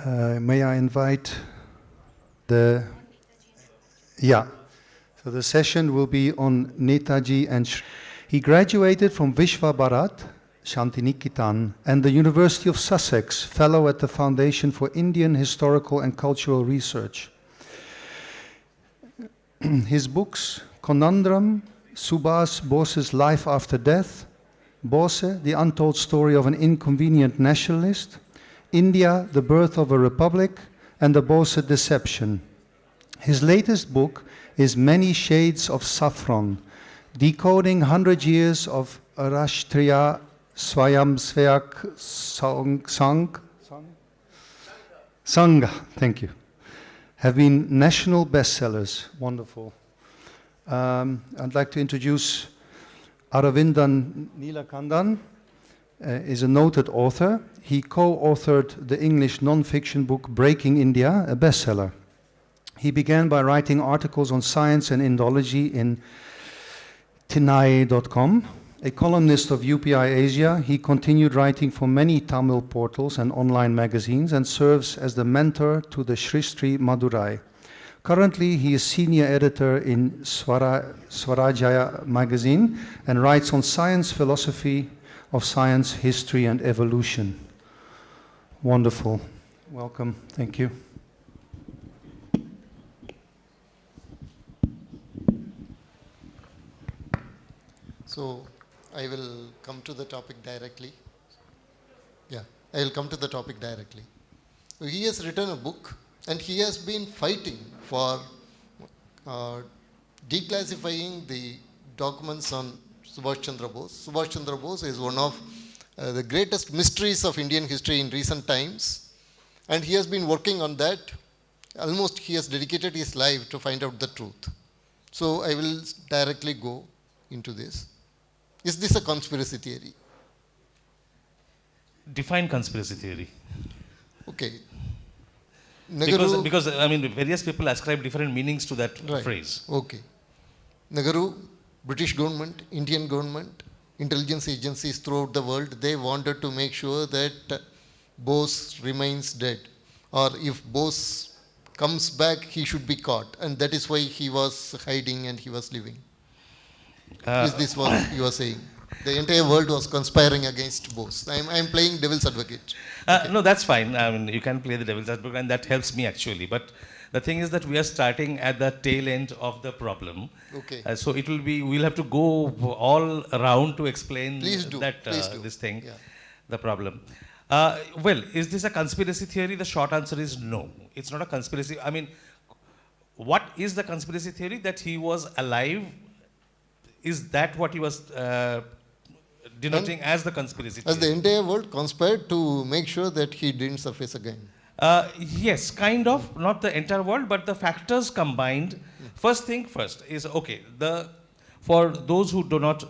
May I invite the... Yeah. So the session will be on Netaji and he graduated from Vishva Bharat, Shantiniketan, and the University of Sussex, fellow at the Foundation for Indian Historical and Cultural Research. His books, Conundrum, Subhas, Bose's Life After Death, Bose, The Untold Story of an Inconvenient Nationalist, India, The Birth of a Republic, and The Bose Deception. His latest book is Many Shades of Saffron, decoding 100 years of Rashtriya Swayamsevak Sangha, thank you, have been national bestsellers. Wonderful. I'd like to introduce Aravindan Neelakandan, is a noted author. He co-authored the English non-fiction book Breaking India, a bestseller. He began by writing articles on science and Indology in Tinai.com. A columnist of UPI Asia, he continued writing for many Tamil portals and online magazines and serves as the mentor to the Sri Madurai. Currently, he is senior editor in Swarajaya magazine and writes on science, philosophy of science, history, and evolution. Wonderful. Welcome. Thank you. So, I will come to the topic directly. Yeah, I will come to the topic directly. He has written a book and he has been fighting for declassifying the documents on Subhas Chandra Bose. Subhas Chandra Bose is one of the greatest mysteries of Indian history in recent times, and he has been working on that. Almost he has dedicated his life to find out the truth. So I will directly go into this. Is this a conspiracy theory? Define conspiracy theory. Okay. Because I mean, various people ascribe different meanings to that phrase. Okay. Nehru, British government, Indian government, intelligence agencies throughout the world, they wanted to make sure that Bose remains dead. Or if Bose comes back, he should be caught. And that is why he was hiding and he was living. Is this what you are saying? The entire world was conspiring against Bose. I am playing devil's advocate. Okay. No, that's fine. I mean, you can play the devil's advocate and that helps me actually. But the thing is that we are starting at the tail end of the problem. Okay. So it will be, we'll have to go all around to explain that this thing, the problem. Well, is this a conspiracy theory? The short answer is no. It's not a conspiracy. I mean, what is the conspiracy theory? That he was alive. Is that what he was denoting as the conspiracy theory? As the entire world conspired to make sure that he didn't surface again. Yes, kind of. Not the entire world, but the factors combined. First thing first is, okay, for those who do not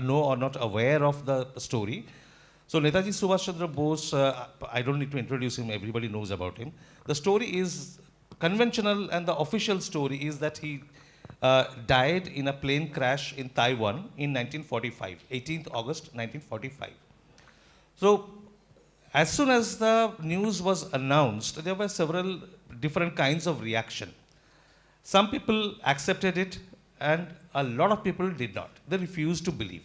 know or not aware of the story, so Netaji Subhas Chandra Bose, I don't need to introduce him, everybody knows about him. The story is conventional and the official story is that he died in a plane crash in Taiwan in 1945, 18th August 1945. So, as soon as the news was announced, there were several different kinds of reaction. Some people accepted it and a lot of people did not. They refused to believe.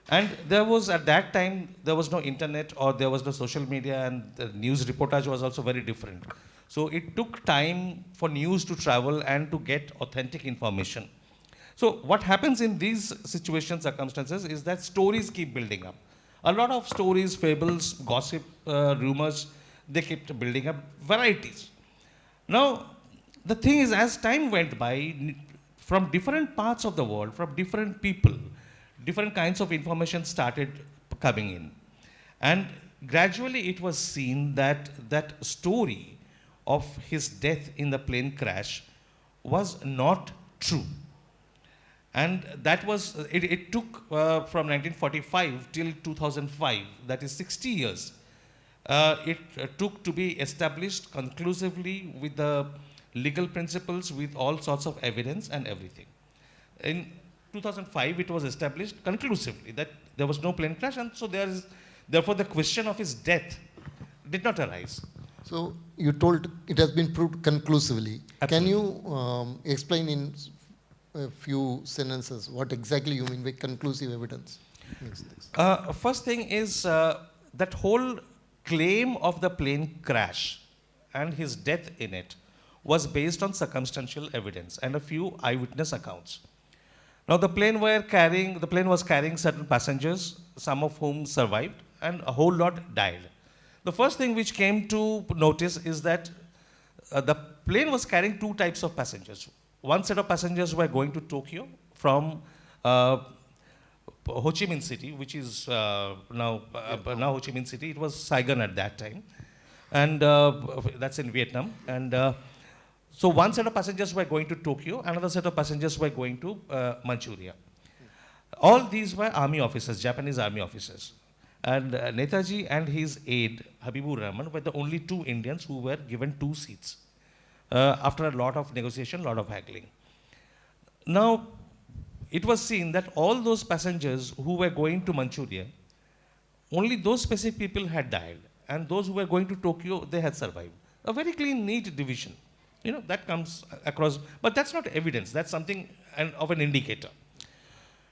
And there was, at that time, there was no internet or there was no social media and the news reportage was also very different. So it took time for news to travel and to get authentic information. So what happens in these situations, circumstances, is that stories keep building up. A lot of stories, fables, gossip, rumors, they kept building up, varieties. Now, the thing is, as time went by, from different parts of the world, from different people, different kinds of information started coming in. And gradually it was seen that that story of his death in the plane crash was not true. And that was, it took from 1945 till 2005, that is 60 years, it took to be established conclusively with the legal principles, with all sorts of evidence and everything. In 2005, it was established conclusively that there was no plane crash, and so therefore the question of his death did not arise. So you told it has been proved conclusively. Can Absolutely. you explain in a few sentences what exactly you mean by conclusive evidence? Yes, thanks. First thing is that whole claim of the plane crash and his death in it was based on circumstantial evidence and a few eyewitness accounts. Now the plane was carrying certain passengers, some of whom survived, and a whole lot died. The first thing which came to notice is that the plane was carrying two types of passengers. One set of passengers were going to Tokyo from uh, Ho Chi Minh City, which is now Ho Chi Minh City. It was Saigon at that time, and that's in Vietnam. And so one set of passengers were going to Tokyo, another set of passengers were going to Manchuria. All these were army officers, Japanese army officers. And Netaji and his aide, Habibur Rahman, were the only two Indians who were given two seats after a lot of negotiation, lot of haggling. Now, it was seen that all those passengers who were going to Manchuria, only those specific people had died, and those who were going to Tokyo, they had survived. A very clean, neat division. That comes across, but that's not evidence, that's something of an indicator.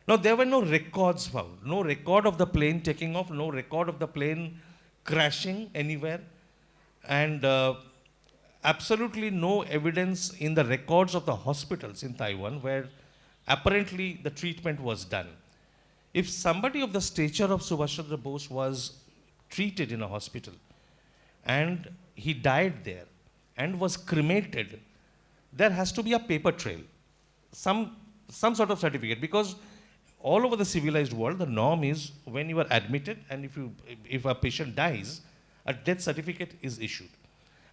Now, there were no records found, no record of the plane taking off, no record of the plane crashing anywhere, and absolutely no evidence in the records of the hospitals in Taiwan where apparently the treatment was done. If somebody of the stature of Subhas Chandra Bose was treated in a hospital and he died there and was cremated, there has to be a paper trail, some sort of certificate, because all over the civilized world, the norm is when you are admitted and if a patient dies, a death certificate is issued.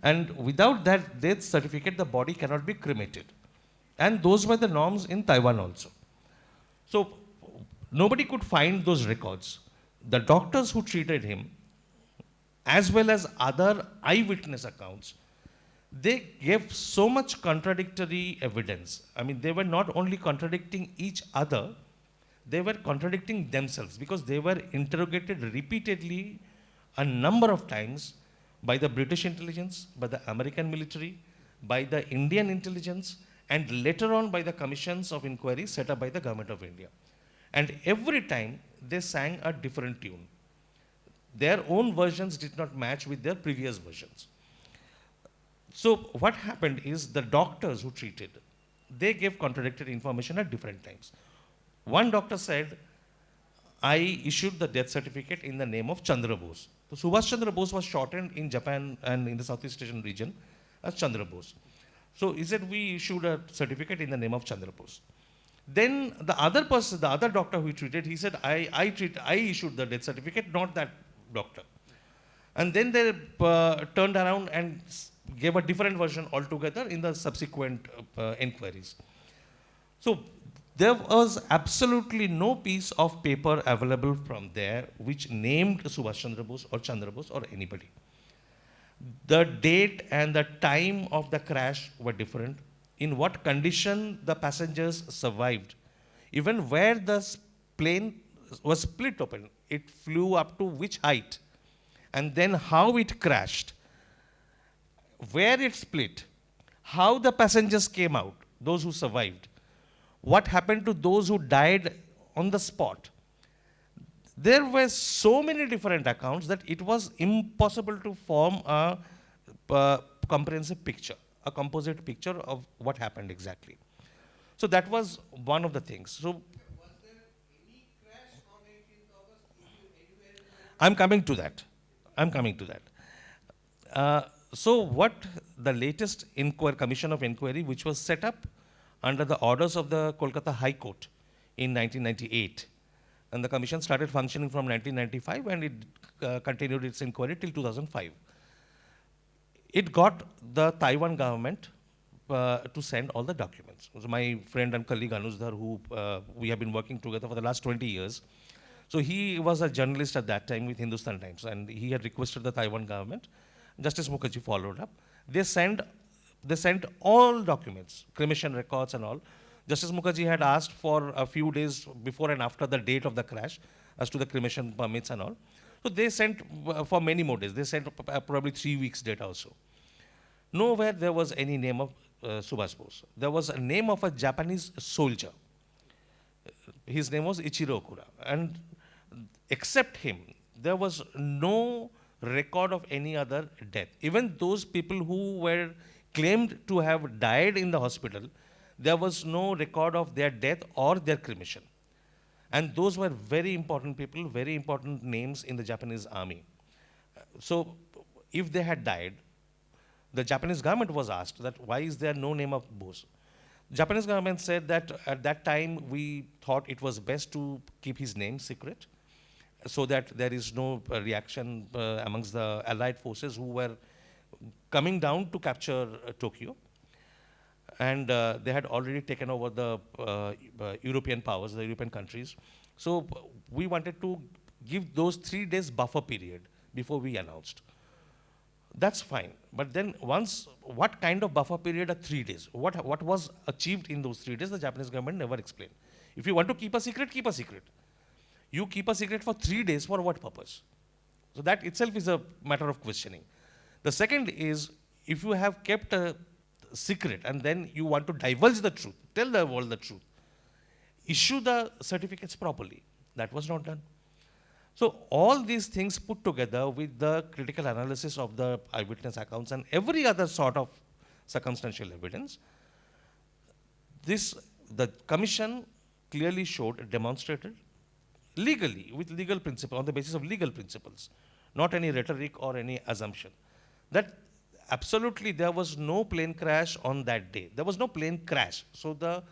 And without that death certificate, the body cannot be cremated. And those were the norms in Taiwan also. So nobody could find those records. The doctors who treated him, as well as other eyewitness accounts, they gave so much contradictory evidence. I mean, they were not only contradicting each other, they were contradicting themselves, because they were interrogated repeatedly a number of times by the British intelligence, by the American military, by the Indian intelligence, and later on by the commissions of inquiry set up by the government of India. And every time they sang a different tune. Their own versions did not match with their previous versions. So what happened is the doctors who treated, they gave contradictory information at different times. One doctor said, I issued the death certificate in the name of Chandra Bose. So Subhas Chandra Bose was shortened in Japan and in the Southeast Asian region as Chandra Bose. So he said, we issued a certificate in the name of Chandra Bose. Then the other person, the other doctor who treated, he said, I issued the death certificate, not that doctor. And then they turned around and gave a different version altogether in the subsequent inquiries. So there was absolutely no piece of paper available from there which named Subhas Chandra Bose or Chandra Bose or anybody. The date and the time of the crash were different. In what condition the passengers survived. Even where the plane was split open, it flew up to which height, and then how it crashed, where it split, how the passengers came out, those who survived, what happened to those who died on the spot. There were so many different accounts that it was impossible to form a comprehensive picture, a composite picture of what happened exactly. So that was one of the things. So Was there any crash on 18th August anywhere in the world? I'm coming to that. I'm coming to that. So what the latest commission of inquiry, which was set up under the orders of the Kolkata High Court in 1998, and the commission started functioning from 1995, and it continued its inquiry till 2005. It got the Taiwan government to send all the documents. So my friend and colleague Anujdhar, who we have been working together for the last 20 years, so he was a journalist at that time with Hindustan Times, and he had requested the Taiwan government. Justice Mukherjee followed up. They sent all documents, cremation records and all. Justice Mukherjee had asked for a few days before and after the date of the crash as to the cremation permits and all. So they sent for many more days. They sent probably 3 weeks data also. Nowhere there was any name of Subhas Bose. There was a name of a Japanese soldier. His name was Ichiro Okura. And except him, there was no record of any other death. Even those people who were claimed to have died in the hospital, there was no record of their death or their cremation. And those were very important people, very important names in the Japanese army. So if they had died, the Japanese government was asked that why is there no name of Bose? Japanese government said that at that time we thought it was best to keep his name secret so that there is no reaction amongst the allied forces who were coming down to capture Tokyo. And they had already taken over the European powers, the European countries. So we wanted to give those 3 days buffer period before we announced. That's fine. But then what kind of buffer period are 3 days? What was achieved in those 3 days, the Japanese government never explained. If you want to keep a secret, keep a secret. You keep a secret for 3 days, for what purpose? So that itself is a matter of questioning. The second is, if you have kept a secret and then you want to divulge the truth, tell the world the truth, issue the certificates properly. That was not done. So all these things put together with the critical analysis of the eyewitness accounts and every other sort of circumstantial evidence, the commission clearly showed, demonstrated legally, with legal principle, on the basis of legal principles, not any rhetoric or any assumption, that absolutely there was no plane crash on that day. There was no plane crash. So the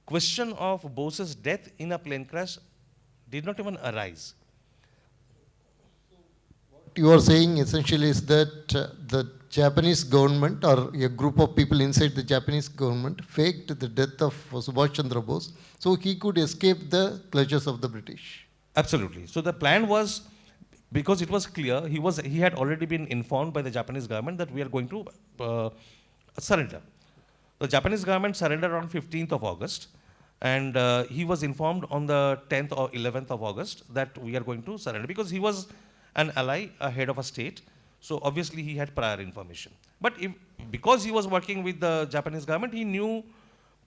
question of Bose's death in a plane crash did not even arise. What you are saying essentially is that the Japanese government or a group of people inside the Japanese government faked the death of Subhash Chandra Bose so he could escape the clutches of the British. Absolutely. So the plan was, because it was clear, he had already been informed by the Japanese government that we are going to surrender. The Japanese government surrendered on 15th of August, and he was informed on the 10th or 11th of August that we are going to surrender, because he was an ally, a head of a state, so obviously he had prior information. But because he was working with the Japanese government, he knew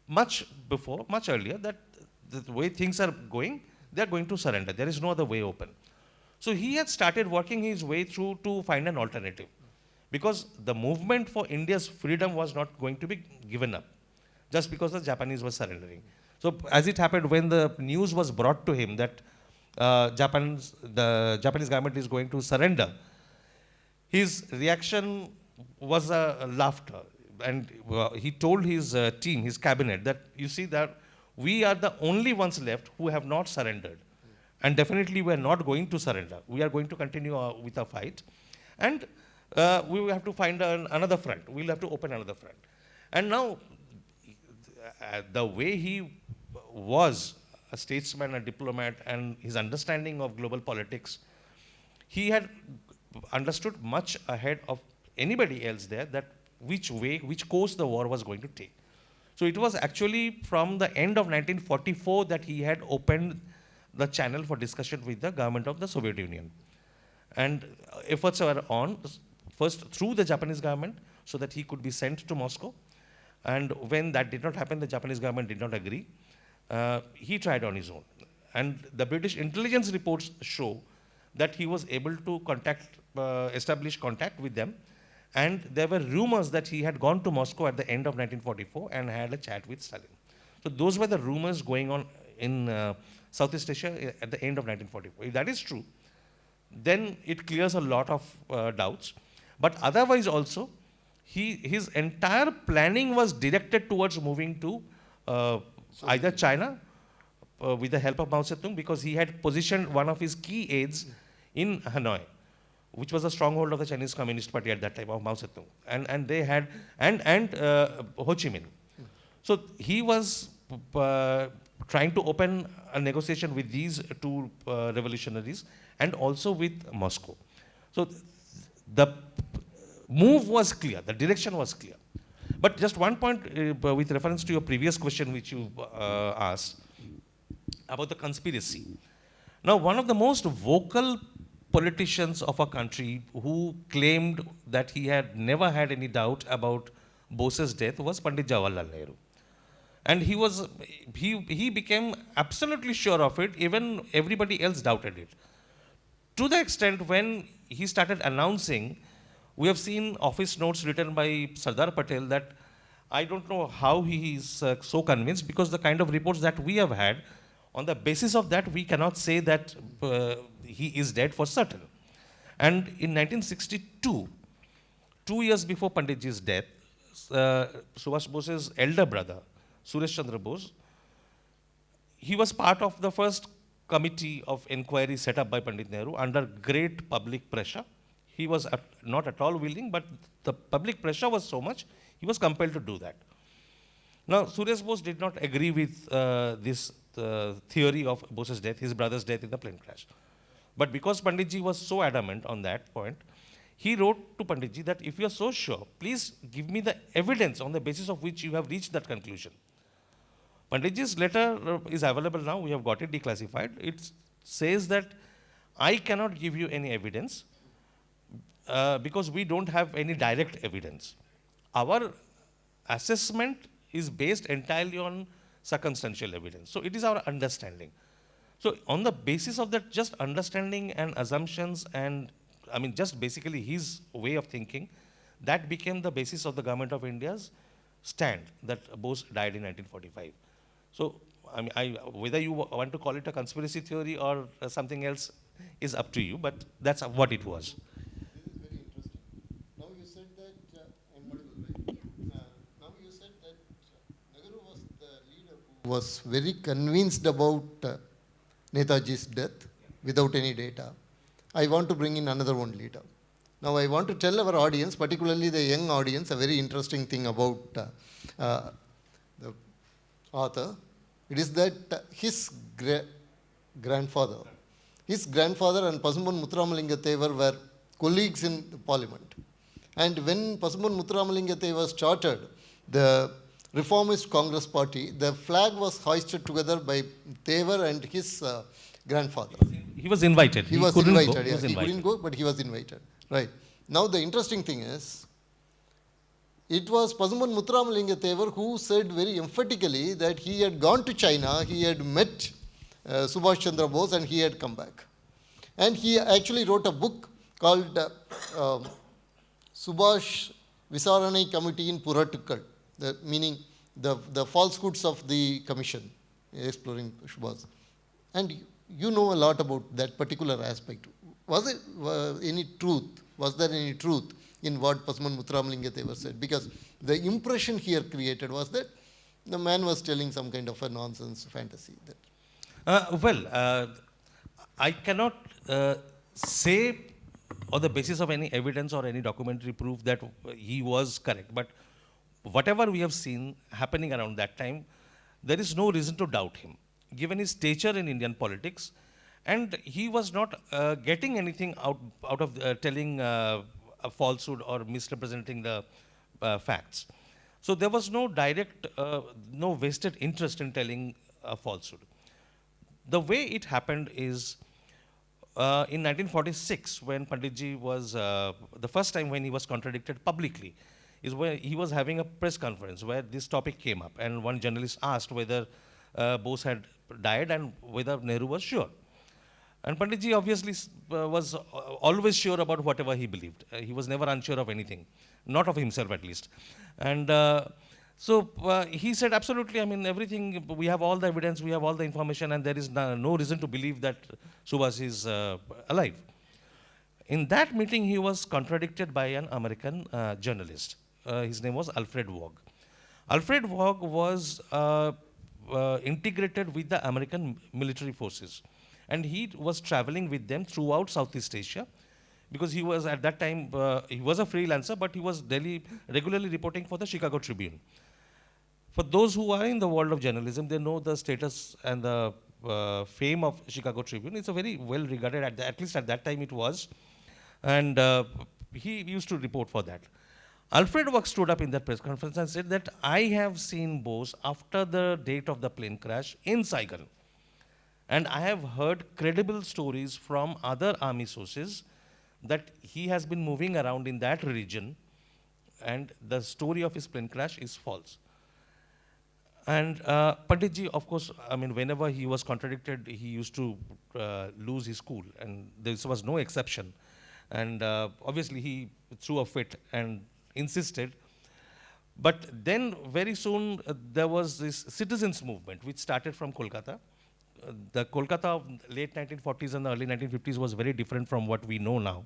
much earlier that the way things are going, they are going to surrender. There is no other way open. So he had started working his way through to find an alternative, because the movement for India's freedom was not going to be given up just because the Japanese were surrendering. So as it happened, when the news was brought to him that the Japanese government is going to surrender, his reaction was laughter. And he told his team, his cabinet, that you see that we are the only ones left who have not surrendered. And definitely we are not going to surrender. We are going to continue with our fight. And we will have to find another front. We'll have to open another front. And now, the way he was a statesman, a diplomat, and his understanding of global politics, he had understood much ahead of anybody else there that which course the war was going to take. So it was actually from the end of 1944 that he had opened the channel for discussion with the government of the Soviet Union. And efforts were on, first through the Japanese government, so that he could be sent to Moscow. And when that did not happen, the Japanese government did not agree. He tried on his own. And the British intelligence reports show that he was able to establish contact with them. And there were rumors that he had gone to Moscow at the end of 1944 and had a chat with Stalin. So those were the rumors going on in Southeast Asia at the end of 1944. If that is true, then it clears a lot of doubts. But otherwise also, his entire planning was directed towards moving to either China with the help of Mao Zedong, because he had positioned one of his key aides in Hanoi, which was a stronghold of the Chinese Communist Party at that time, of Mao Zedong, and they had Ho Chi Minh. So he was trying to open a negotiation with these two revolutionaries and also with Moscow. So the move was clear, the direction was clear. But just one point with reference to your previous question which you asked about the conspiracy. Now, one of the most vocal politicians of a country who claimed that he had never had any doubt about Bose's death was Pandit Jawaharlal Nehru. And he became absolutely sure of it, even everybody else doubted it. To the extent when he started announcing, we have seen office notes written by Sardar Patel that I don't know how he is so convinced, because the kind of reports that we have had, on the basis of that, we cannot say that he is dead for certain. And in 1962, 2 years before Panditji's death, Subhas Bose's elder brother, Suresh Chandra Bose, he was part of the first committee of inquiry set up by Pandit Nehru under great public pressure. He was not at all willing, but the public pressure was so much, he was compelled to do that. Now, Suresh Bose did not agree with this theory of Bose's death, his brother's death in the plane crash. But because Panditji was so adamant on that point, he wrote to Panditji that if you are so sure, please give me the evidence on the basis of which you have reached that conclusion. Panditji's letter is available now, we have got it declassified. It says that I cannot give you any evidence because we don't have any direct evidence. Our assessment is based entirely on circumstantial evidence. So it is our understanding. So on the basis of that just understanding and assumptions and just basically his way of thinking, that became the basis of the government of India's stand that Bose died in 1945. So whether you want to call it a conspiracy theory or something else is up to you, but that's what it was. This is very interesting. Now you said that, I'm audible, right? Now you said that Nehru was the leader who was very convinced about Netaji's death without any data. I want to bring in another one leader. Now I want to tell our audience, particularly the young audience, a very interesting thing about the author. It is that his grandfather and Pasumban Muthuramalinga Thevar were colleagues in the parliament. And when Pasumban Muthuramalinga Thevar started the Reformist Congress Party, the flag was hoisted together by Thevar and his grandfather. He was invited. He was invited. Yeah. He couldn't go, but he was invited. Right. Now the interesting thing is, it was Pasumban Muthuramalinga Thevar who said very emphatically that he had gone to China, he had met Subhash Chandra Bose, and he had come back. And he actually wrote a book called Subhash Visaranai Committee in Puratukal, meaning the falsehoods of the commission, exploring Subhas. And you know a lot about that particular aspect. Was there any truth in what Pasumban Muthuramalinga Thevar said? Because the impression here created was that the man was telling some kind of a nonsense fantasy. I cannot say on the basis of any evidence or any documentary proof that he was correct. But whatever we have seen happening around that time, there is no reason to doubt him, given his stature in Indian politics. And he was not getting anything out of telling a falsehood or misrepresenting the facts. So there was no direct, no vested interest in telling a falsehood. The way it happened is in 1946, when Panditji was, the first time when he was contradicted publicly, is where he was having a press conference where this topic came up. And one journalist asked whether Bose had died and whether Nehru was sure. And Panditji obviously was always sure about whatever he believed. He was never unsure of anything, not of himself at least. And so he said, absolutely, everything, we have all the evidence, we have all the information, and there is no reason to believe that Subhas is alive. In that meeting, he was contradicted by an American journalist. His name was Alfred Waugh. Alfred Waugh was integrated with the American military forces. And he was traveling with them throughout Southeast Asia, because he was at that time, he was a freelancer, but he was regularly reporting for the Chicago Tribune. For those who are in the world of journalism, they know the status and the fame of Chicago Tribune. It's a very well regarded, at least at that time it was. And he used to report for that. Alfred Waugh stood up in that press conference and said that I have seen Bose after the date of the plane crash in Saigon. And I have heard credible stories from other army sources that he has been moving around in that region and the story of his plane crash is false. And Panditji, of course, I mean, whenever he was contradicted, he used to lose his cool, and this was no exception. And obviously, he threw a fit and insisted. But then, very soon, there was this citizens movement, which started from Kolkata. The Kolkata of late 1940s and the early 1950s was very different from what we know now.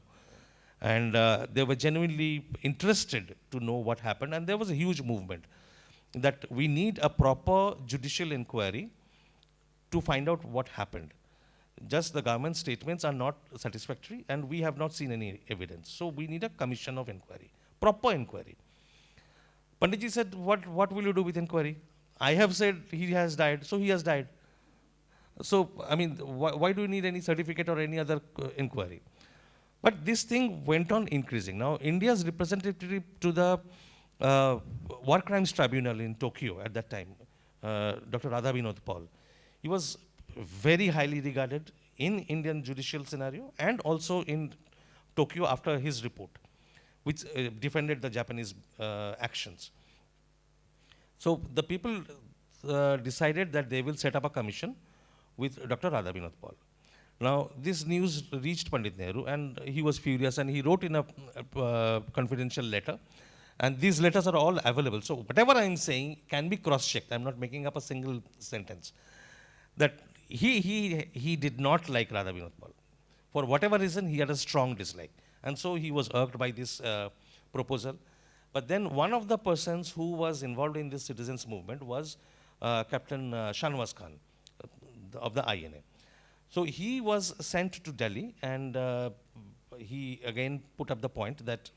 And they were genuinely interested to know what happened, and there was a huge movement that we need a proper judicial inquiry to find out what happened. Just the government statements are not satisfactory, and we have not seen any evidence. So we need a commission of inquiry, proper inquiry. Panditji said, what will you do with inquiry? I have said he has died, so he has died. So, I mean, why do you need any certificate or any other inquiry? But this thing went on increasing. Now, India's representative to the War Crimes Tribunal in Tokyo at that time, Dr. Radha Paul, he was very highly regarded in Indian judicial scenario and also in Tokyo after his report, which defended the Japanese actions. So the people decided that they will set up a commission with Dr. Radha Paul. Now, this news reached Pandit Nehru, and he was furious, and he wrote in a confidential letter. And these letters are all available. So whatever I'm saying can be cross-checked. I'm not making up a single sentence. That he did not like Radha Paul. For whatever reason, he had a strong dislike. And so he was irked by this proposal. But then one of the persons who was involved in this citizens movement was Captain Shanwas Khan of the INA. So he was sent to Delhi, and he again put up the point that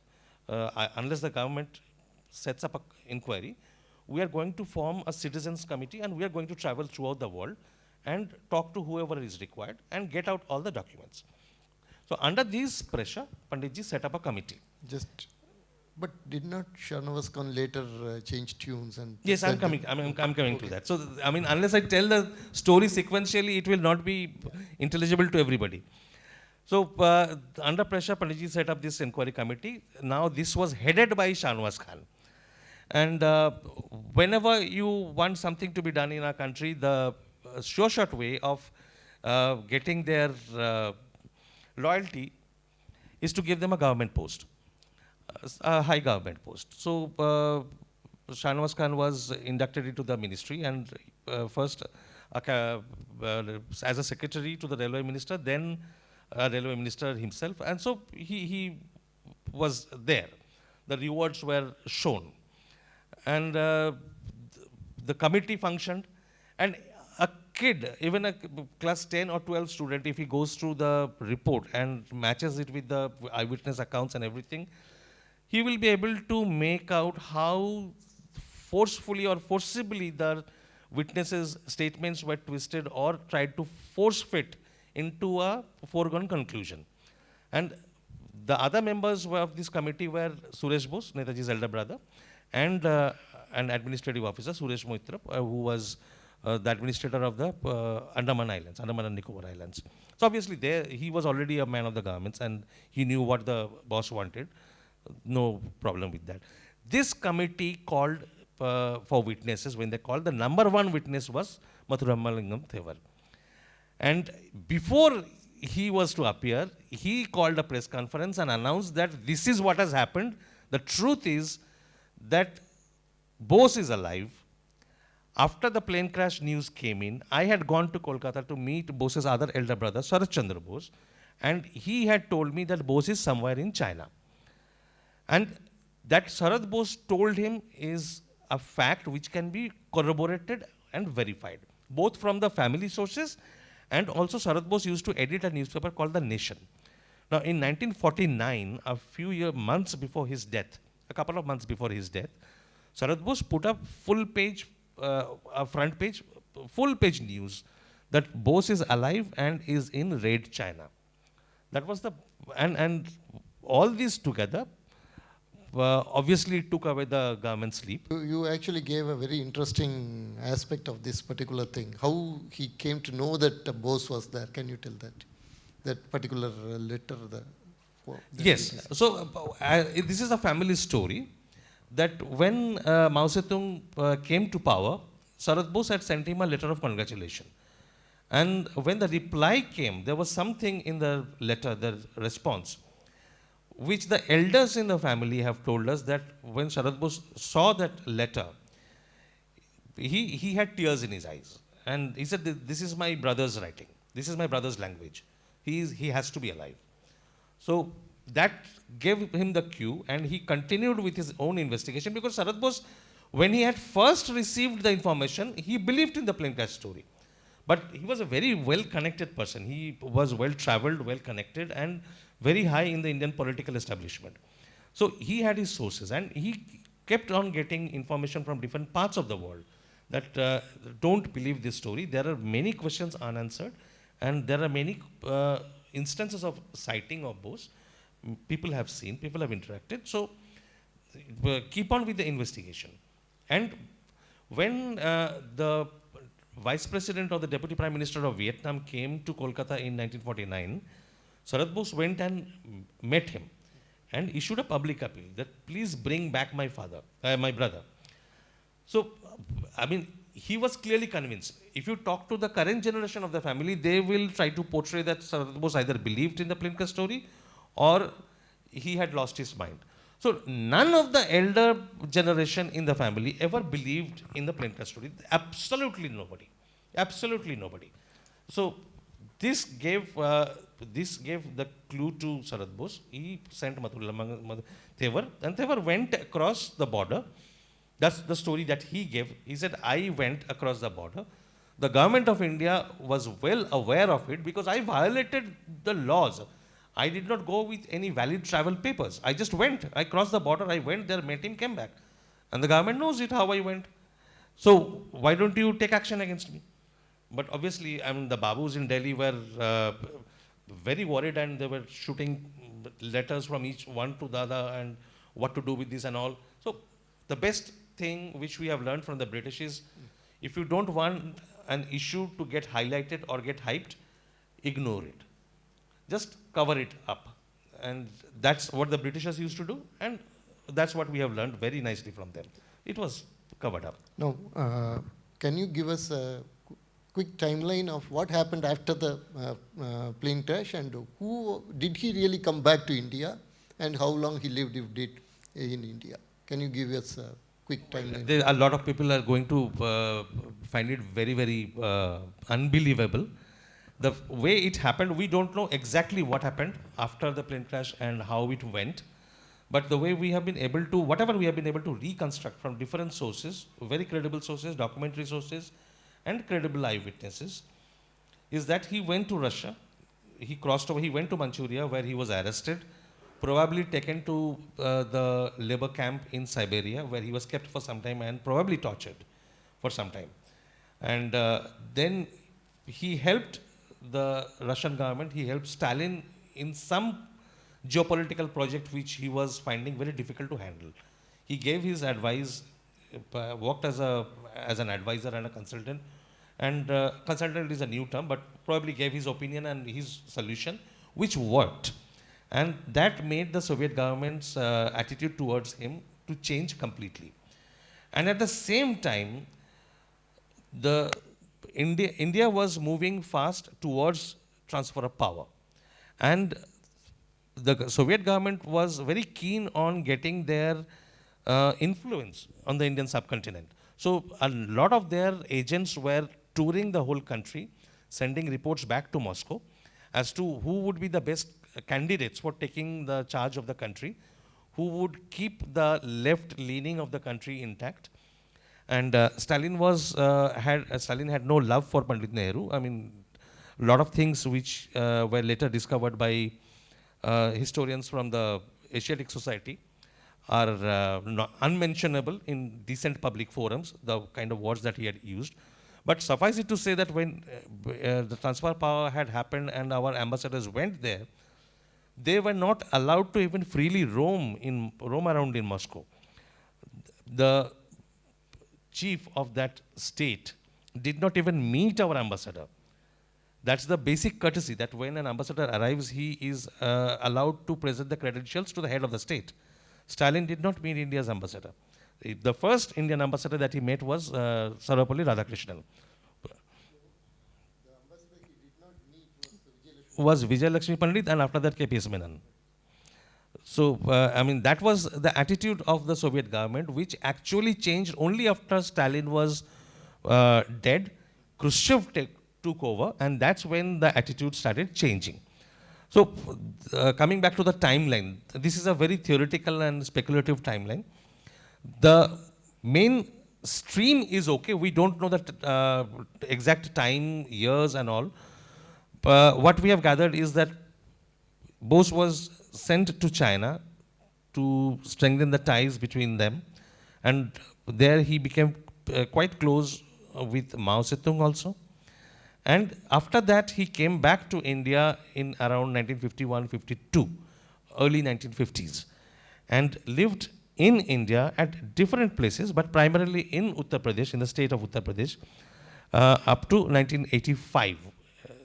unless the government sets up an inquiry, we are going to form a citizens committee, and we are going to travel throughout the world and talk to whoever is required and get out all the documents. So under this pressure, Panditji set up a committee. But did not Shanwas Khan later change tunes and? Yes, I'm coming to that. So, I mean, unless I tell the story sequentially, it will not be intelligible to everybody. So, under pressure, Panditji set up this inquiry committee. Now, this was headed by Shanwas Khan. And whenever you want something to be done in our country, the sure-shot way of getting their loyalty is to give them a government post. A high government post. So Shanwas Khan was inducted into the ministry, and first as a secretary to the railway minister, then railway minister himself, and so he was there. The rewards were shown, and the committee functioned, and a kid, even a class 10 or 12 student, if he goes through the report and matches it with the eyewitness accounts and everything, he will be able to make out how forcefully or forcibly the witnesses' statements were twisted or tried to force fit into a foregone conclusion. And the other members of this committee were Suresh Bose, Netaji's elder brother, and an administrative officer, Suresh Moitra, who was the administrator of the Andaman Islands, Andaman and Nicobar Islands. So obviously he was already a man of the governments, and he knew what the boss wanted. No problem with that. This committee called for witnesses. When they called, the number one witness was Mathurammalingam Thevar. And before he was to appear, he called a press conference and announced that this is what has happened. The truth is that Bose is alive. After the plane crash news came in, I had gone to Kolkata to meet Bose's other elder brother, Sarath Chandra Bose, and he had told me that Bose is somewhere in China. And that Sarath Bose told him is a fact which can be corroborated and verified, both from the family sources, and also Sarath Bose used to edit a newspaper called The Nation. Now, in 1949, a months before his death, a couple of months before his death, Sarath Bose put up front page news that Bose is alive and is in raid China. That was and all these together obviously took away the government's sleep. You actually gave a very interesting aspect of this particular thing. How he came to know that Bose was there. Can you tell that? That particular letter. Yes. So this is a family story that when Mao Zedong came to power, Sarat Bose had sent him a letter of congratulation. And when the reply came, there was something in the letter, the response, which the elders in the family have told us that when Sarat Bose saw that letter, he had tears in his eyes. And he said, this is my brother's writing. This is my brother's language. He has to be alive. So that gave him the cue, and he continued with his own investigation, because Sarat Bose, when he had first received the information, he believed in the plane crash story. But he was a very well-connected person. He was well-traveled, well-connected, and very high in the Indian political establishment. So he had his sources, and he kept on getting information from different parts of the world that don't believe this story. There are many questions unanswered, and there are many instances of sighting of Bose. People have seen, people have interacted. So keep on with the investigation. And when the Vice President or the Deputy Prime Minister of Vietnam came to Kolkata in 1949, Sarat Bose went and met him and issued a public appeal that please bring back my brother. So, I mean, he was clearly convinced. If you talk to the current generation of the family, they will try to portray that Sarat Bose either believed in the plane crash story or he had lost his mind. So none of the elder generation in the family ever believed in the plane crash story. Absolutely nobody. Absolutely nobody. So this gave the clue to Sarat Bose. He sent Thevar, and Thevar went across the border. That's the story that he gave. He said, I went across the border. The government of India was well aware of it because I violated the laws. I did not go with any valid travel papers. I just went. I crossed the border. I went there, met him, came back. And the government knows it, how I went. So why don't you take action against me? But obviously, I mean, the Babus in Delhi were very worried, and they were shooting letters from each one to the other and what to do with this and all. So the best thing which we have learned from the British is, if you don't want an issue to get highlighted or get hyped, ignore it. Just cover it up. And that's what the Britishers used to do, and that's what we have learned very nicely from them. It was covered up. Now, can you give us a quick timeline of what happened after the plane crash, and who did he really come back to India, and how long he lived in India? Can you give us a quick timeline? A lot of people are going to find it very, very unbelievable. The way it happened, we don't know exactly what happened after the plane crash and how it went. But the way we have been able to, whatever we have been able to reconstruct from different sources, very credible sources, documentary sources, and credible eyewitnesses, is that he went to Russia, he crossed over, he went to Manchuria where he was arrested, probably taken to the labor camp in Siberia where he was kept for some time and probably tortured for some time. And then he helped the Russian government, he helped Stalin in some geopolitical project which he was finding very difficult to handle. He gave his advice, worked as an advisor and a consultant, and consultant is a new term, but probably gave his opinion and his solution, which worked. And that made the Soviet government's attitude towards him to change completely. And at the same time, India was moving fast towards transfer of power. And the Soviet government was very keen on getting their influence on the Indian subcontinent. So a lot of their agents were touring the whole country, sending reports back to Moscow as to who would be the best candidates for taking the charge of the country, who would keep the left leaning of the country intact. And Stalin had no love for Pandit Nehru. I mean, a lot of things which were later discovered by historians from the Asiatic Society are unmentionable in decent public forums, the kind of words that he had used. But suffice it to say that when the transfer of power had happened and our ambassadors went there, they were not allowed to even freely roam around in Moscow. The chief of that state did not even meet our ambassador. That's the basic courtesy, that when an ambassador arrives, he is allowed to present the credentials to the head of the state. Stalin did not meet India's ambassador. The first Indian ambassador that he met was Sarvapalli Radhakrishnan. Was Vijay Lakshmi Pandit, and after that KPS Menon. So, I mean, that was the attitude of the Soviet government, which actually changed only after Stalin was dead. Khrushchev took over, and that's when the attitude started changing. So, coming back to the timeline, this is a very theoretical and speculative timeline. The main stream is okay. We don't know the exact time, years, and all. What we have gathered is that Bose was sent to China to strengthen the ties between them, and there he became quite close with Mao Zedong also. And after that, he came back to India in around 1951-52, early 1950s, and lived in India at different places, but primarily in Uttar Pradesh, in the state of Uttar Pradesh, up to 1985.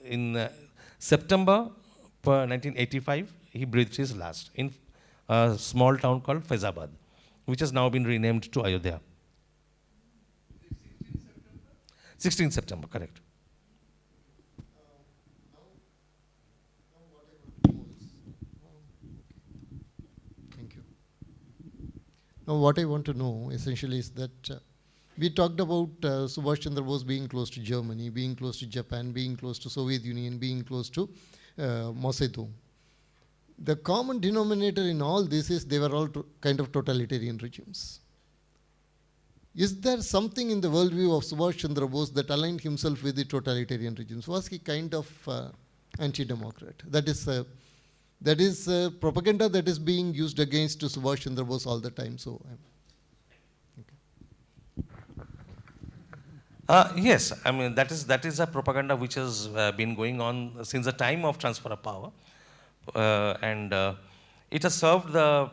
In September 1985, he breathed his last in a small town called Faizabad, which has now been renamed to Ayodhya. 16th September, correct. Thank you. Now, what I want to know essentially is that we talked about Subhas Chandra Bose being close to Germany, being close to Japan, being close to Soviet Union, being close to Mao Zedong. The common denominator in all this is they were all kind of totalitarian regimes. Is there something in the worldview of Subhas Chandra Bose that aligned himself with the totalitarian regimes? Was he kind of anti-democrat? That is propaganda that is being used against Subhas Chandra Bose all the time. So. Yes, I mean that is a propaganda which has been going on since the time of transfer of power, and it has served the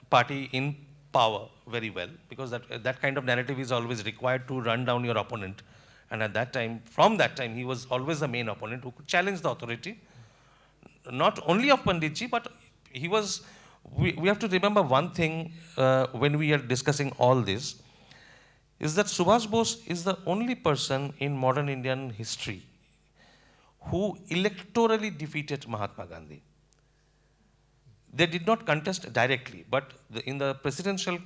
party in power very well, because that kind of narrative is always required to run down your opponent, and at that time, from that time, he was always the main opponent who could challenge the authority, not only of Panditji, but he was. We have to remember one thing when we are discussing all this, is that Subhas Bose is the only person in modern Indian history who electorally defeated Mahatma Gandhi. They did not contest directly, but in the presidential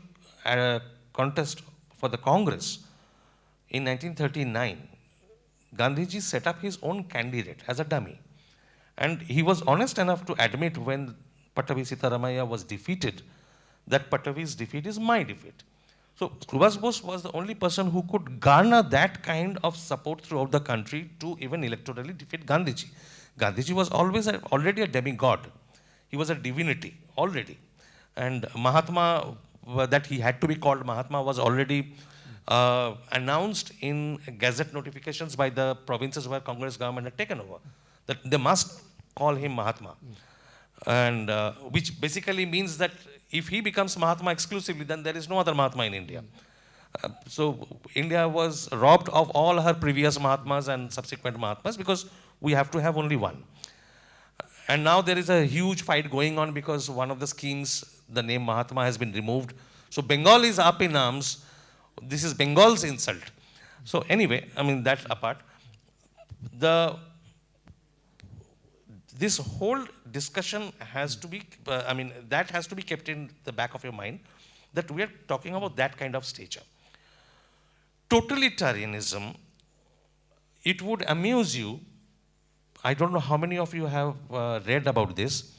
contest for the Congress in 1939, Gandhiji set up his own candidate as a dummy. And he was honest enough to admit when Pattavi Sitaramaiah was defeated, that Pattavi's defeat is my defeat. So Subhas Bose was the only person who could garner that kind of support throughout the country to even electorally defeat Gandhiji. Gandhiji was already a demigod. He was a divinity already. And Mahatma, that he had to be called Mahatma, was already announced in gazette notifications by the provinces where Congress government had taken over, that they must call him Mahatma. And which basically means that if he becomes Mahatma exclusively, then there is no other Mahatma in India. So India was robbed of all her previous Mahatmas and subsequent Mahatmas because we have to have only one. And now there is a huge fight going on because one of the schemes, the name Mahatma has been removed. So Bengal is up in arms. This is Bengal's insult. So anyway, I mean, that apart. This whole discussion has to be, that has to be kept in the back of your mind, that we are talking about that kind of stature. Totalitarianism, it would amuse you. I don't know how many of you have read about this.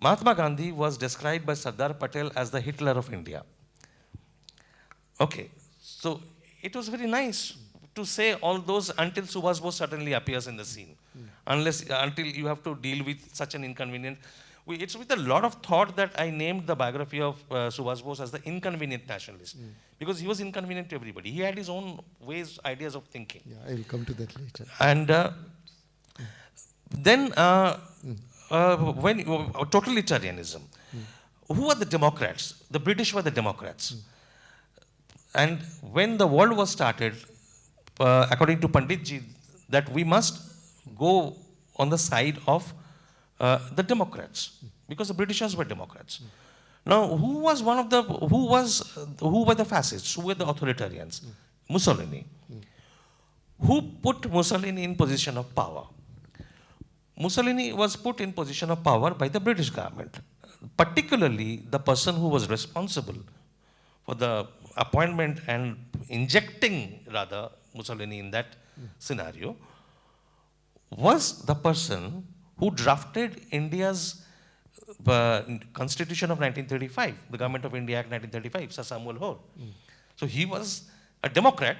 Mahatma Gandhi was described by Sardar Patel as the Hitler of India. Okay, so it was very nice to say all those until Subhas Bose suddenly appears in the scene. Until you have to deal with such an inconvenient. It's with a lot of thought that I named the biography of Subhas Bose as the inconvenient nationalist. Because he was inconvenient to everybody. He had his own ways, ideas of thinking. Yeah, I will come to that later. And then when totalitarianism, who were the Democrats? The British were the Democrats. And when the world was started, according to Pandit Ji, that we must go on the side of the Democrats, because the Britishers were Democrats. Now, who were the fascists? Who were the authoritarians? Mussolini. Who put Mussolini in position of power? Mussolini was put in position of power by the British government, particularly the person who was responsible for the appointment and injecting rather Mussolini in that scenario was the person who drafted India's Constitution of 1935, the Government of India Act 1935, Sir Samuel Hoare. So he was a Democrat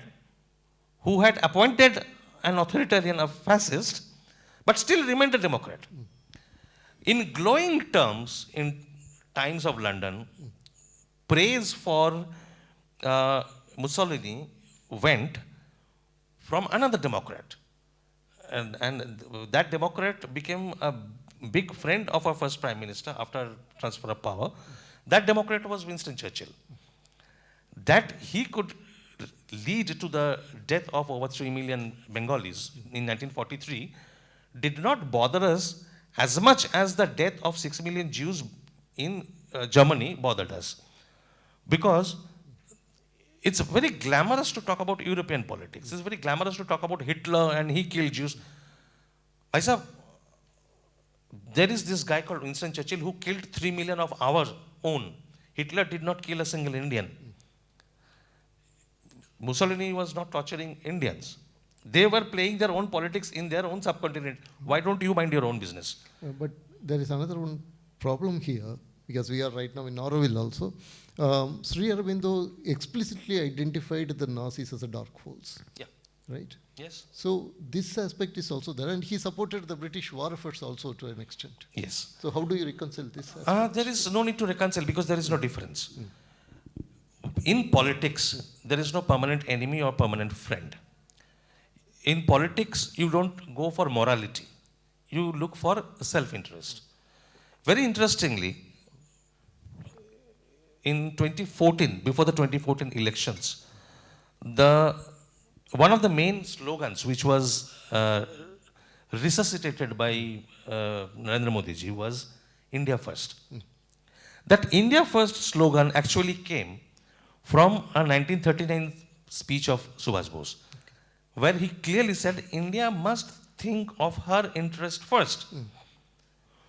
who had appointed an authoritarian, a fascist, but still remained a Democrat. In glowing terms, in Times of London, praise for Mussolini went from another Democrat. And that Democrat became a big friend of our first Prime Minister after transfer of power. That Democrat was Winston Churchill. That he could lead to the death of over 3 million Bengalis in 1943 did not bother us as much as the death of 6 million Jews in Germany bothered us. Because it's very glamorous to talk about European politics. It's very glamorous to talk about Hitler and he killed Jews. I said, there is this guy called Winston Churchill who killed 3 million of our own. Hitler did not kill a single Indian. Mussolini was not torturing Indians. They were playing their own politics in their own subcontinent. Why don't you mind your own business? But there is another one problem here, because we are right now in Auroville also. Sri Aurobindo explicitly identified the Nazis as a dark force. Yeah. Right? Yes. So this aspect is also there, and he supported the British war efforts also to an extent. Yes. So how do you reconcile this? There is no need to reconcile because there is no difference. In politics, there is no permanent enemy or permanent friend. In politics, you don't go for morality. You look for self-interest. Very interestingly, in 2014, before the 2014 elections, one of the main slogans which was resuscitated by Narendra Modi ji was India First. That India First slogan actually came from a 1939 speech of Subhas Bose, where he clearly said India must think of her interest first.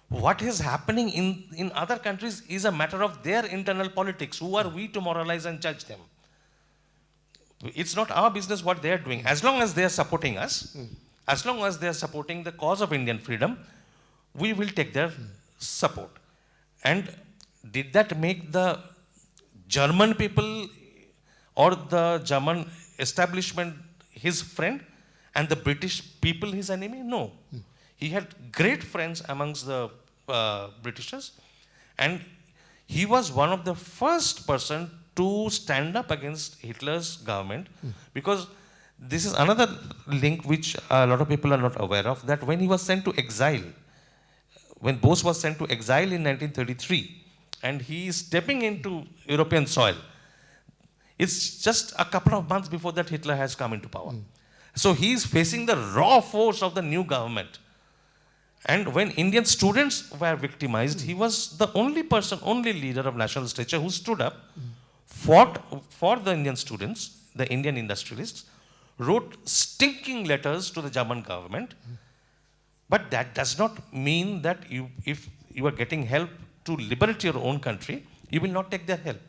What is happening in other countries is a matter of their internal politics. Who are we to moralize and judge them? It's not our business what they are doing. As long as they are supporting us, as long as they are supporting the cause of Indian freedom, we will take their support. And did that make the German people or the German establishment his friend and the British people his enemy? No. He had great friends amongst the Britishers, and he was one of the first person to stand up against Hitler's government, because this is another link which a lot of people are not aware of, that when he was sent to exile, when Bose was sent to exile in 1933, and he is stepping into European soil, it's just a couple of months before that Hitler has come into power. So he is facing the raw force of the new government. And when Indian students were victimized, he was the only person, only leader of national stature who stood up, fought for the Indian students, the Indian industrialists, wrote stinking letters to the German government. But that does not mean that if you are getting help to liberate your own country, you will not take their help.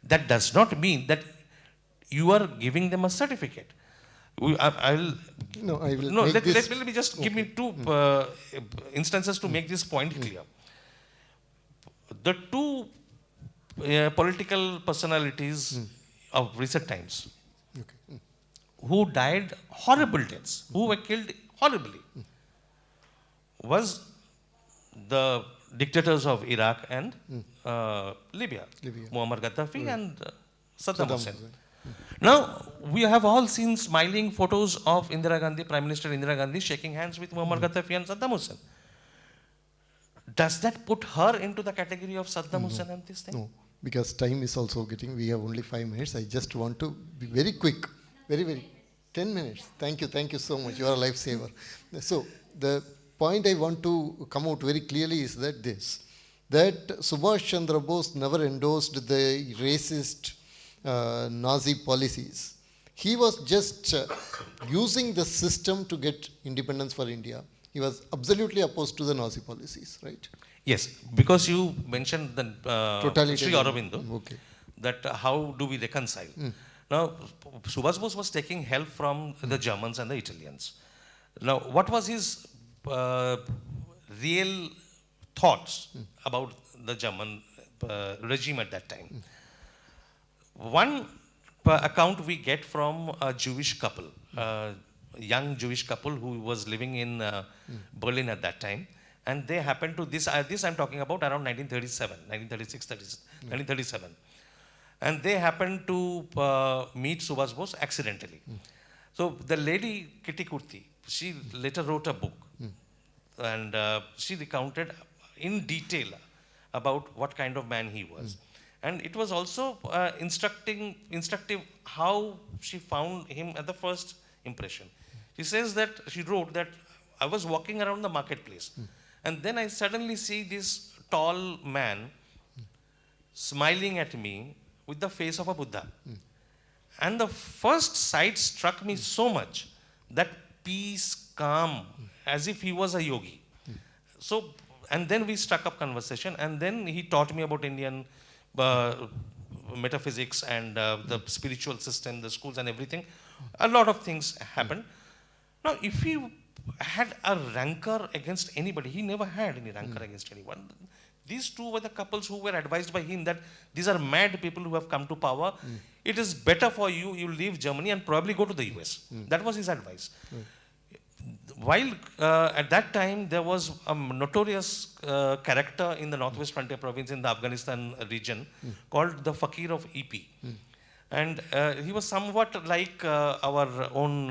That does not mean that you are giving them a certificate. Let me just give me two instances to make this point clear. The two political personalities of recent times who died horrible deaths, who were killed horribly, was the dictators of Iraq and Libya, Muammar Gaddafi and Saddam Hussein. Now, we have all seen smiling photos of Indira Gandhi, Prime Minister Indira Gandhi, shaking hands with Muammar Gaddafi and Saddam Hussein. does that put her into the category of Saddam Hussein and this thing? No, because time is also getting, we have only 5 minutes. I just want to be very quick, very, 10 minutes. Thank you so much. You are a lifesaver. So, the point I want to come out very clearly is that that Subhas Chandra Bose never endorsed the racist Nazi policies. He was just using the system to get independence for India. He was absolutely opposed to the Nazi policies, right? Yes, because you mentioned the Sri Totalitarian. Aurobindo, Okay. that how do we reconcile? Now, Subhas Bose was taking help from the Germans and the Italians. Now, what was his real thoughts about the German regime at that time? One account we get from a Jewish couple, a young Jewish couple who was living in Berlin at that time. And they happened to, this I'm talking about around 1937, 1937. And they happened to meet Subhas Bose accidentally. So the lady, Kitty Kurti, she later wrote a book. And she recounted in detail about what kind of man he was. And it was also instructive how she found him at the first impression. She says that, she wrote that, I was walking around the marketplace. And then I suddenly see this tall man smiling at me with the face of a Buddha. And the first sight struck me so much, that peace, calm, as if he was a yogi. So, and then we struck up conversation, and then he taught me about Indian metaphysics and the spiritual system, the schools and everything. A lot of things happened. Now, if he had a rancor against anybody, he never had any rancor against anyone. These two were the couples who were advised by him that these are mad people who have come to power. It is better for you, you leave Germany and probably go to the US. That was his advice. While at that time there was a notorious character in the Northwest Frontier province in the Afghanistan region called the Fakir of EP. And he was somewhat like our own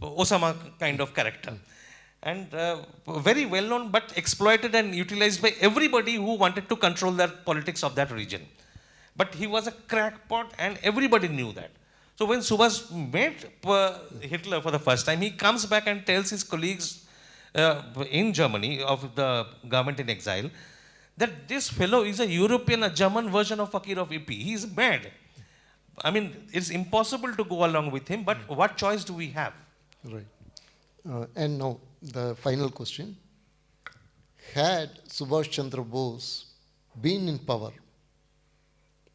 Osama kind of character. And very well known, but exploited and utilized by everybody who wanted to control the politics of that region. But he was a crackpot and everybody knew that. So when Subhas met Hitler for the first time, he comes back and tells his colleagues in Germany of the government in exile that this fellow is a European, a German version of Fakir of EP. He is mad. I mean, it's impossible to go along with him, but what choice do we have? Right. And now, the final question. Had Subhash Chandra Bose been in power,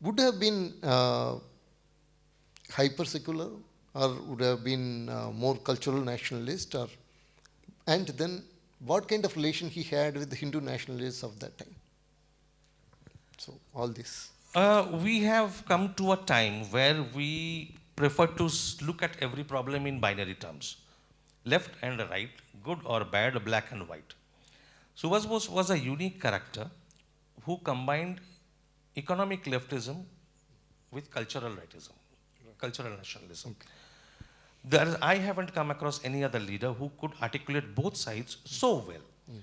would have been hyper-secular, or would have been more cultural nationalist, or, and then what kind of relation he had with the Hindu nationalists of that time? So, all this. We have come to a time where we prefer to look at every problem in binary terms. Left and right, good or bad, black and white. Subhas Bose was a unique character who combined economic leftism with cultural rightism, cultural nationalism. I haven't come across any other leader who could articulate both sides so well.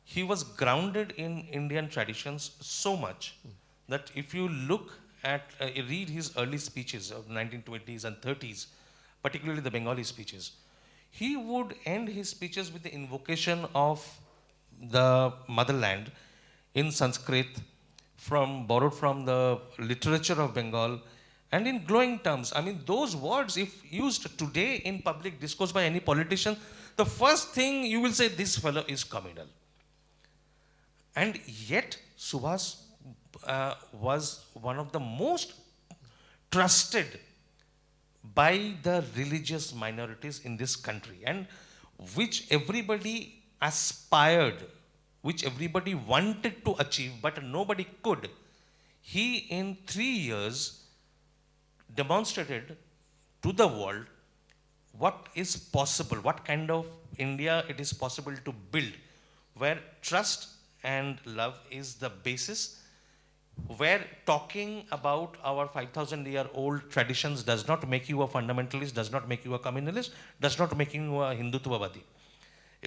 He was grounded in Indian traditions so much that if you look at, read his early speeches of 1920s and 30s, particularly the Bengali speeches, he would end his speeches with the invocation of the motherland in Sanskrit, borrowed from the literature of Bengal, and in glowing terms. I mean, those words, if used today in public discourse by any politician, the first thing you will say, this fellow is communal. And yet, Subhas was one of the most trusted by the religious minorities in this country, and which everybody aspired, which everybody wanted to achieve, but nobody could. He, in 3 years, demonstrated to the world what is possible, what kind of India it is possible to build, where trust and love is the basis, where talking about our 5,000-year-old traditions does not make you a fundamentalist, does not make you a communalist, does not make you a Hindutvavadi.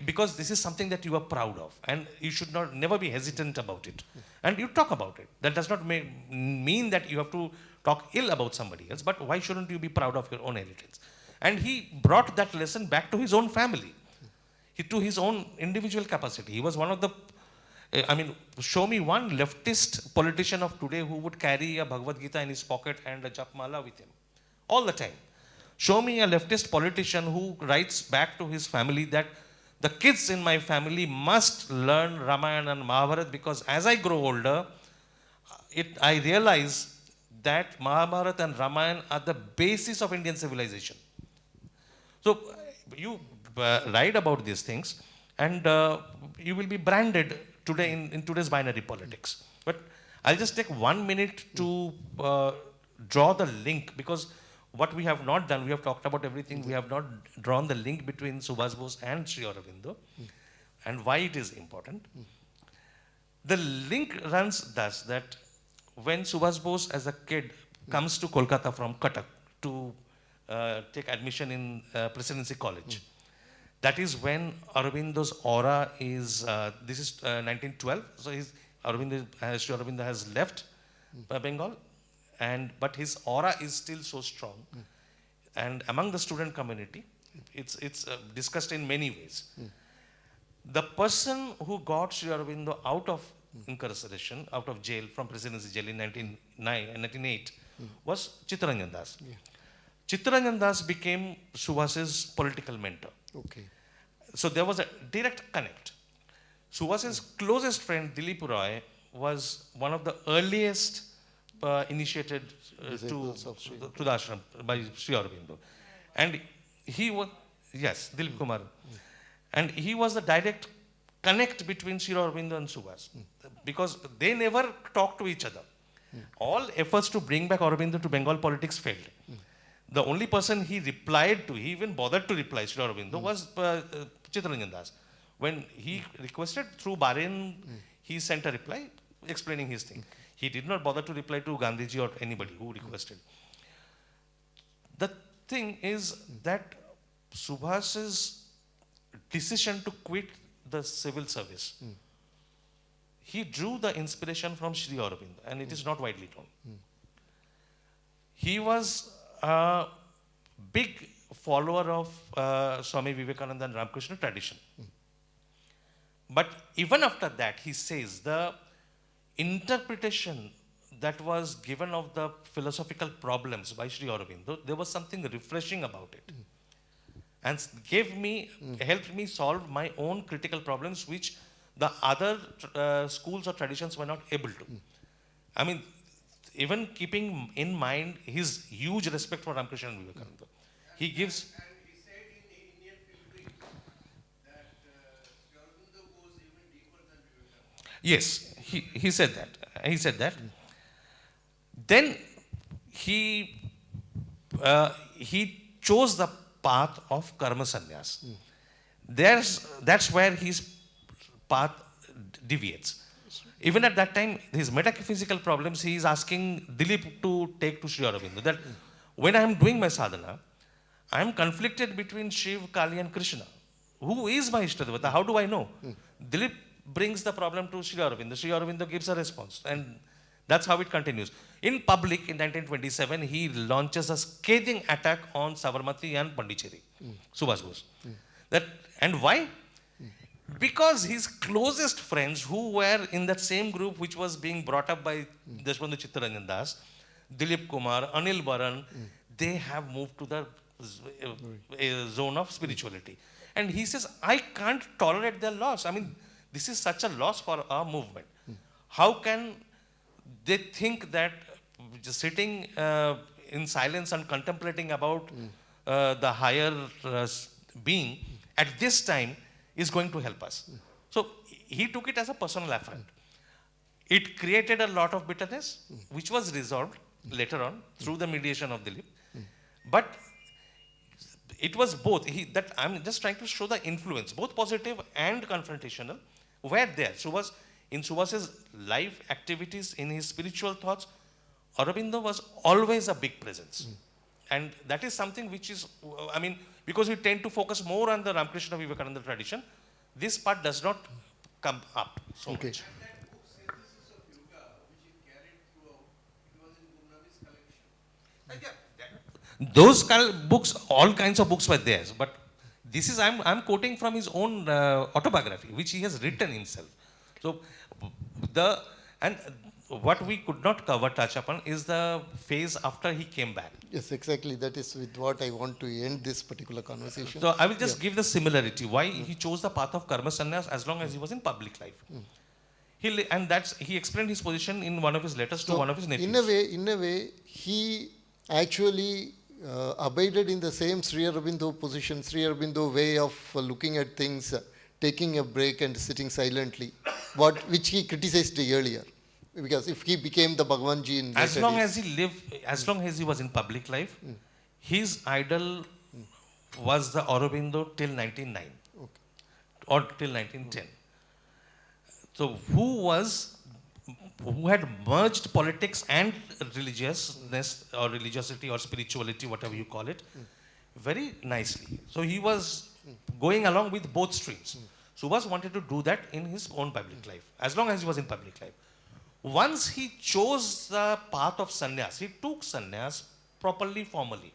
because this is something that you are proud of, and you should never be hesitant about it. And you talk about it. That does not mean that you have to talk ill about somebody else, but why shouldn't you be proud of your own heritage? And he brought that lesson back to his own family, to his own individual capacity. He was one of the, show me one leftist politician of today who would carry a Bhagavad Gita in his pocket and a Japmala with him all the time. Show me a leftist politician who writes back to his family that the kids in my family must learn Ramayana and Mahabharata, because as I grow older, I realize that Mahabharata and Ramayana are the basis of Indian civilization. So you write about these things, and you will be branded today in today's binary politics. But I'll just take 1 minute to draw the link, because what we have not done, we have talked about everything, we have not drawn the link between Subhas Bose and Sri Aurobindo, and why it is important. The link runs thus, that when Subhas Bose as a kid comes to Kolkata from Cuttack to take admission in Presidency College, that is when Aurobindo's aura is, this is 1912, so Sri Aurobindo has left Bengal, but his aura is still so strong. And among the student community, it's discussed in many ways. The person who got Sri Aurobindo out of incarceration, out of jail, from Presidency Jail in 1908, was Chittaranjan Das. Chittaranjan Das became Subhas's political mentor. Okay. So there was a direct connect. Subhas's closest friend, Dilip Roy, was one of the earliest initiated to the ashram by Sri Aurobindo. And he was, yes, Dilip Kumar. And he was the direct connect between Sri Aurobindo and Subhas, because they never talked to each other. All efforts to bring back Aurobindo to Bengal politics failed. The only person he replied to, he even bothered to reply, Sri Aurobindo, was Chittaranjan Das. When he requested through Bahrain, he sent a reply explaining his thing. He did not bother to reply to Gandhiji or anybody who requested. The thing is that Subhas's decision to quit the civil service, he drew the inspiration from Sri Aurobindo, and it is not widely known. He was a big follower of Swami Vivekananda and Ramakrishna tradition. But even after that, he says the interpretation that was given of the philosophical problems by Sri Aurobindo, there was something refreshing about it. And helped me solve my own critical problems, which the other schools or traditions were not able to. I mean, even keeping in mind his huge respect for Ramakrishna and Vivekananda, he gives. And he said in the Indian pilgrimage that Sri Aurobindo goes even deeper than Vivekananda. Yes, he said that. He said that. Then he chose the path of karma sannyas. That's where his path deviates. Even at that time, his metaphysical problems, he is asking Dilip to take to Sri Aurobindo. That when I am doing my sadhana, I am conflicted between Shiv, Kali and Krishna. Who is my Ishtadevata? How do I know? Dilip brings the problem to Sri Aurobindo. Sri Aurobindo gives a response. And that's how it continues. In public, in 1927, he launches a scathing attack on Sabarmati and Pondicherry, Subhas Bose. And why? Because his closest friends, who were in that same group which was being brought up by Deshbandhu Chittaranjan Das, Dilip Kumar, Anil Baran, they have moved to the zone of spirituality. And he says, I can't tolerate their loss. I mean, this is such a loss for our movement. How can they think that just sitting in silence and contemplating about the higher being at this time is going to help us? So he took it as a personal affront. It created a lot of bitterness, which was resolved later on through the mediation of Dilip. But it was both. I'm just trying to show the influence, both positive and confrontational, were there. In Subhas's life activities, in his spiritual thoughts, Aurobindo was always a big presence. And that is something which is, because we tend to focus more on the Ramakrishna Vivekananda tradition, this part does not come up so Okay. much. And that book, Synthesis of Yoga, which he carried throughout, it was in Gurnami's collection. Those books, all kinds of books were theirs, but this is, I'm quoting from his own autobiography, which he has written himself. So, the, and what we could not touch upon is the phase after he came back. Yes, exactly. That is with what I want to end this particular conversation. So, I will just give the similarity, why he chose the path of karma sannyas as long as he was in public life. And he explained his position in one of his letters to one of his nephews. In a way, he actually abided in the same Sri Aurobindo position, Sri Aurobindo way of looking at things, taking a break and sitting silently, which he criticized earlier. Because if he became the Bhagavanji in As later long days- as he lived, as long as he was in public life, his idol was the Aurobindo till 1909 or till 1910. So who had merged politics and religiousness or religiosity or spirituality, whatever you call it, very nicely. So he was going along with both streams. Subhas wanted to do that in his own public life, as long as he was in public life. Once he chose the path of sannyas, he took sannyas properly, formally.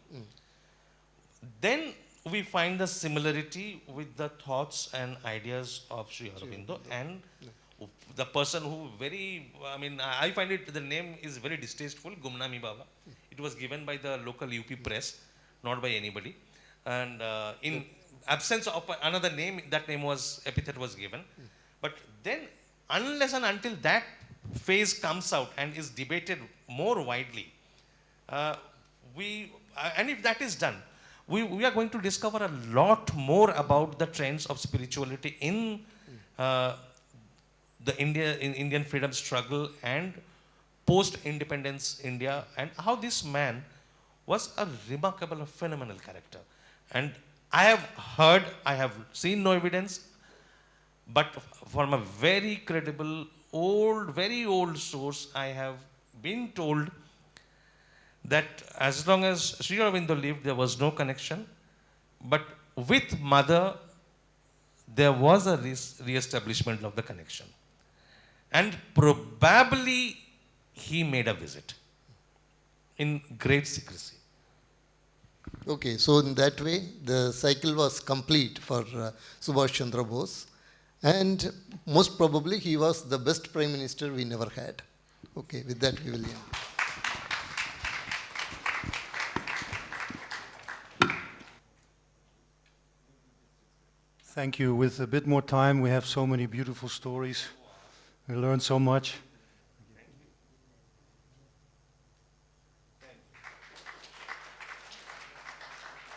Then we find the similarity with the thoughts and ideas of Sri Aurobindo and the person who I find it, the name is very distasteful, Gumnami Baba. It was given by the local UP press, not by anybody. And in absence of another name, that epithet was given. But then, unless and until that phase comes out and is debated more widely, and if that is done, we are going to discover a lot more about the trends of spirituality in the Indian freedom struggle and post-independence India, and how this man was a remarkable, phenomenal character. And I have seen no evidence, but from a very credible, very old source, I have been told that as long as Sri Aurobindo lived, there was no connection. But with mother, there was a re-establishment of the connection. And probably he made a visit in great secrecy. Okay, so in that way, the cycle was complete for Subhash Chandra Bose. And most probably, he was the best prime minister we never had. Okay, with that, we will end. Thank you. With a bit more time, we have so many beautiful stories. We learned so much.